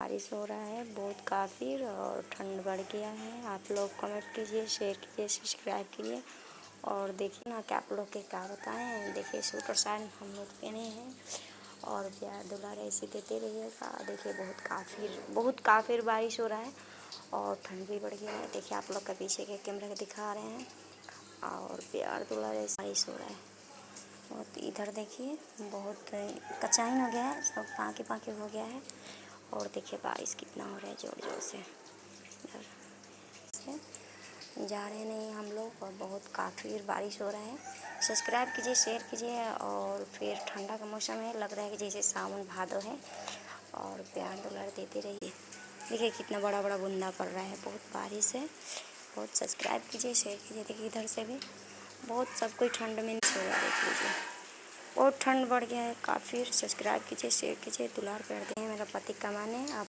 बारिश हो रहा है बहुत काफ़ी और ठंड बढ़ गया है। आप लोग कमेंट कीजिए, शेयर कीजिए, सब्सक्राइब कीजिए। और देखिए ना कि आप लोग के क्या बताएं। देखिए सूट और साड़ी हम लोग पहने हैं और प्यार दुलार ऐसे देते रहिएगा। देखिए बहुत काफ़ी बारिश हो रहा है और ठंड भी बढ़ गया है। देखिए आप लोग का पीछे के कैमरा दिखा रहे हैं और प्यार दुलार ऐसे बारिश हो रहा है बहुत। इधर देखिए बहुत कचाइन हो गया है, सब पाके पाके हो गया है। और देखिए बारिश कितना हो रहा है ज़ोर ज़ोर से। इधर से जा रहे नहीं हम लोग और बहुत काफ़ी बारिश हो रहा है। सब्सक्राइब कीजिए, शेयर कीजिए। और फिर ठंडा का मौसम है, लग रहा है कि जैसे सावन भादो है। और प्यार दुलार देते रहिए। देखिए कितना बड़ा बड़ा बूंदा पड़ रहा है, बहुत बारिश है बहुत। सब्सक्राइब कीजिए, शेयर कीजिए। देखिए इधर से भी बहुत सब कोई ठंड में नहीं सोया। देख लीजिए बहुत ठंड बढ़ गया है काफ़ी। सब्सक्राइब कीजिए, शेयर कीजिए। दुलार कर दें मेरा पति कमाने। आप